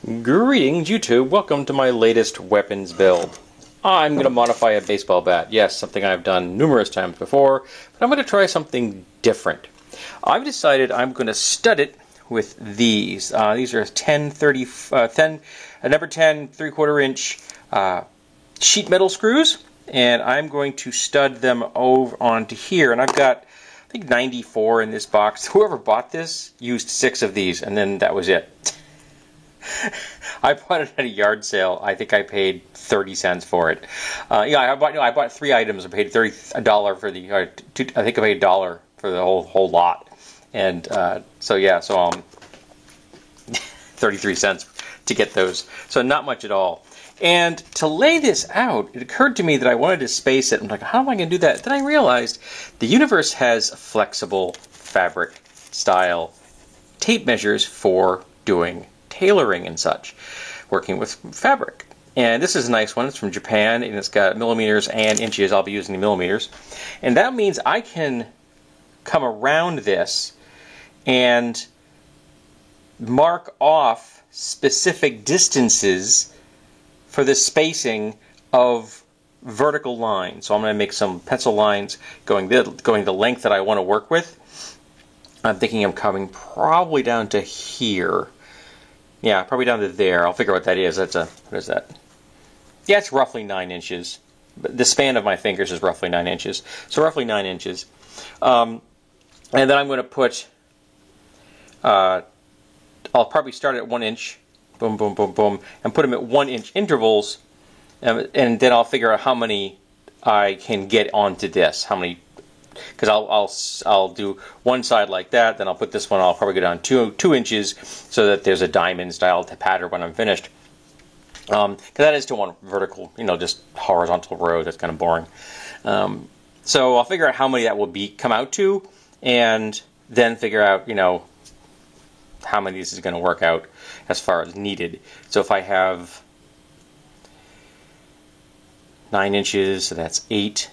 Greetings YouTube, welcome to my latest weapons build. I'm going to modify a baseball bat. Yes, something I've done numerous times before, but I'm going to try something different. I've decided I'm going to stud it with these. These are 10 number 10 3/4 inch sheet metal screws, and I'm going to stud them over onto here. And I've got, I think, 94 in this box. Whoever bought this used 6 of these, and then that was it. I bought it at a yard sale. I think I paid 30 cents for it. I bought 3 items. I paid $1 for the. I think I paid $1 for the whole lot, and so 33 cents to get those. So not much at all. And to lay this out, it occurred to me that I wanted to space it. I'm like, how am I going to do that? Then I realized the universe has flexible fabric style tape measures for doing tailoring and such, working with fabric. And this is a nice one. It's from Japan, and it's got millimeters and inches. I'll be using the millimeters. And that means I can come around this and mark off specific distances for the spacing of vertical lines. So I'm going to make some pencil lines going the length that I want to work with. I'm thinking I'm coming probably down to here. Yeah, probably down to there. I'll figure out what that is. What is that? Yeah, it's roughly 9 inches. But the span of my fingers is roughly 9 inches. So roughly 9 inches. And then I'm going to put, I'll probably start at 1 inch, boom, boom, boom, boom, and put them at 1 inch intervals, and then I'll figure out how many I can get onto this. How many, because I'll do one side like that, then I'll put this one, I'll probably go down 2 inches so that there's a diamond style pattern when I'm finished. Because that is to one vertical, just horizontal row. That's kind of boring. So I'll figure out how many that will come out to, and then figure out, how many this is going to work out as far as needed. So if I have 9 inches, so that's 8.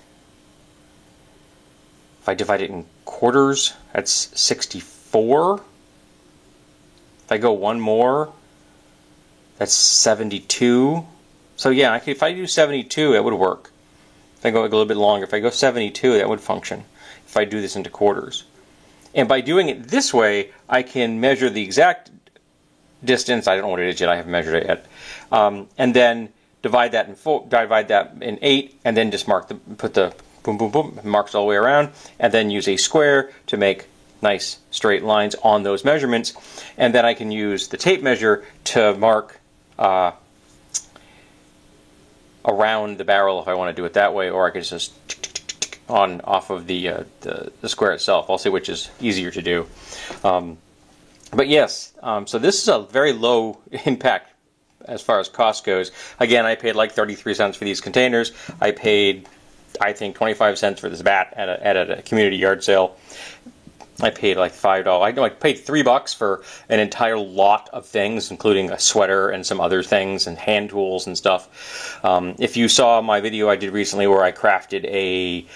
If I divide it in quarters, that's 64. If I go one more, that's 72. So yeah, if I do 72, that would work. If I go a little bit longer, if I go 72, that would function. If I do this into quarters. And by doing it this way, I can measure the exact distance. I don't know what it is yet. I haven't measured it yet. And then divide that in 8, and then just put the boom, boom, boom, marks all the way around, and then use a square to make nice straight lines on those measurements. And then I can use the tape measure to mark around the barrel if I want to do it that way, or I could just on off of the square itself. I'll see which is easier to do. But yes, so this is a very low impact as far as cost goes. Again, I paid like 33 cents for these containers. I paid, I think, 25 cents for this bat at a community yard sale. I paid like $5. I know I paid $3 for an entire lot of things, including a sweater and some other things and hand tools and stuff. If you saw my video I did recently where I crafted a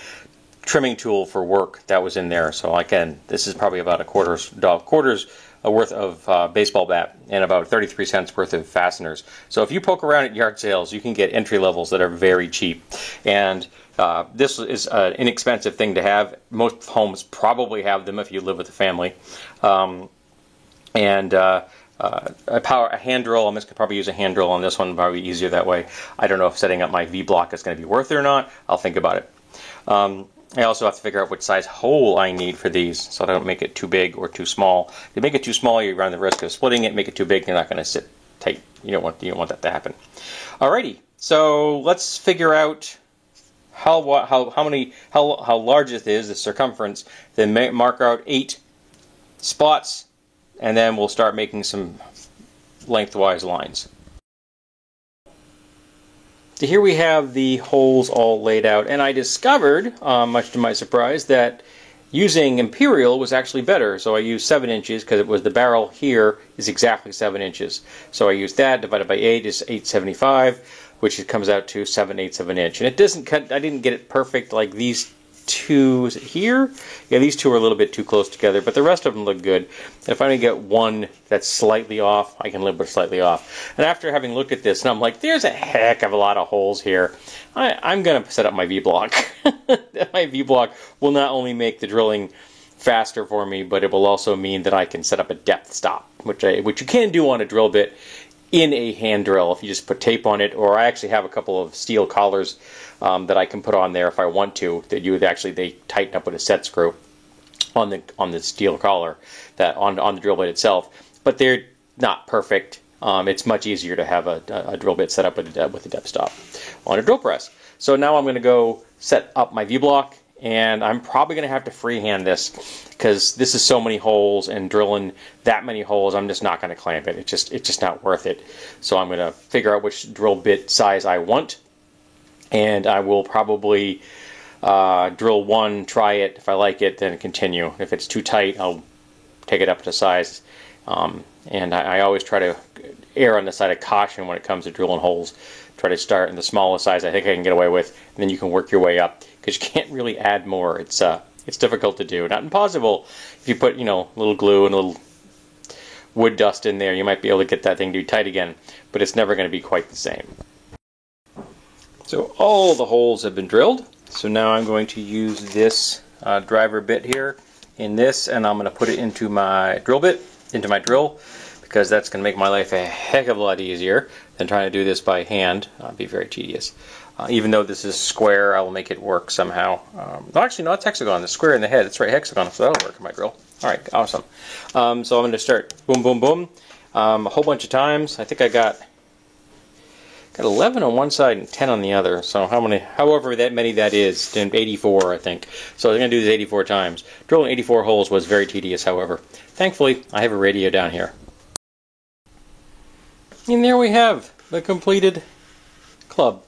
trimming tool for work, that was in there. So again, this is probably about a quarter's worth of baseball bat and about 33 cents worth of fasteners. So if you poke around at yard sales, you can get entry levels that are very cheap. And this is an inexpensive thing to have. Most homes probably have them if you live with a family. A hand drill, I'm just going to probably use a hand drill on this one, probably easier that way. I don't know if setting up my V-block is going to be worth it or not. I'll think about it. I also have to figure out which size hole I need for these, so I don't make it too big or too small. If you make it too small, you run the risk of splitting it. Make it too big, you're not going to sit tight. You don't want that to happen. Alrighty, so let's figure out how large it is, the circumference. Then mark out 8 spots, and then we'll start making some lengthwise lines. So here we have the holes all laid out, and I discovered, much to my surprise, that using Imperial was actually better. So I used 7 inches because it was the barrel here is exactly 7 inches. So I used that divided by 8 is 875, which it comes out to 7/8 of an inch. And it doesn't cut. I didn't get it perfect like these two, is it here? Yeah, these two are a little bit too close together, but the rest of them look good. If I only get one that's slightly off, I can live with slightly off. And after having looked at this, and I'm like, there's a heck of a lot of holes here. I'm going to set up my V-block. My V-block will not only make the drilling faster for me, but it will also mean that I can set up a depth stop, which you can do on a drill bit in a hand drill if you just put tape on it, or I actually have a couple of steel collars that I can put on there if I want to, that they tighten up with a set screw on the steel collar that on the drill bit itself, but they're not perfect. It's much easier to have a drill bit set up with a depth stop on a drill press. So now I'm going to go set up my V-block, and I'm probably going to have to freehand this because this is so many holes, and drilling that many holes, I'm just not going to clamp it. It's just not worth it. So I'm going to figure out which drill bit size I want, and I will probably drill one, try it. If I like it, then continue. If it's too tight, I'll take it up to size. And I always try to err on the side of caution when it comes to drilling holes. Try to start in the smallest size I think I can get away with, and then you can work your way up, because you can't really add more. It's difficult to do. Not impossible. If you put, a little glue and a little wood dust in there, you might be able to get that thing to be tight again, but it's never going to be quite the same. So all the holes have been drilled. So now I'm going to use this driver bit here in this, and I'm going to put it into my drill bit, into my drill, because that's going to make my life a heck of a lot easier than trying to do this by hand. It'd be very tedious. Even though this is square, I will make it work somehow. Actually, no, it's hexagon. The square in the head. It's right, hexagon, so that'll work in my drill. All right, awesome. So I'm going to start boom, boom, boom, a whole bunch of times. I think I got 11 on one side and 10 on the other. So however many that is, 84, I think. So I'm going to do this 84 times. Drilling 84 holes was very tedious, however. Thankfully, I have a radio down here. And there we have the completed club.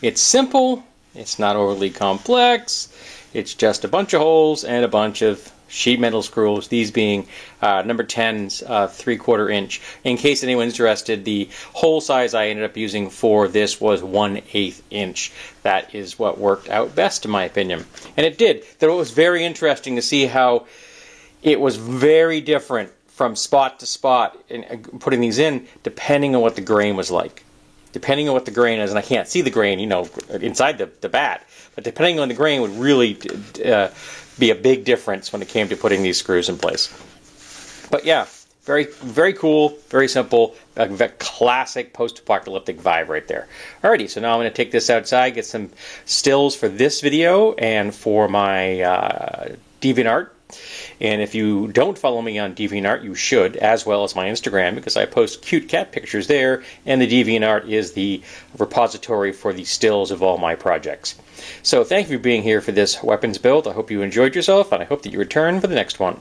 It's simple, it's not overly complex, it's just a bunch of holes and a bunch of sheet metal screws, these being number 10's 3/4 inch. In case anyone's interested, the hole size I ended up using for this was 1/8 inch. That is what worked out best in my opinion. And it did. Though it was very interesting to see how it was very different from spot to spot in putting these in, depending on what the grain was like. Depending on what the grain is, and I can't see the grain, inside the bat, but depending on the grain would really be a big difference when it came to putting these screws in place. But yeah, very, very cool, very simple, a classic post-apocalyptic vibe right there. Alrighty, so now I'm going to take this outside, get some stills for this video and for my DeviantArt. And if you don't follow me on DeviantArt, you should, as well as my Instagram, because I post cute cat pictures there, and the DeviantArt is the repository for the stills of all my projects. So thank you for being here for this weapons build. I hope you enjoyed yourself, and I hope that you return for the next one.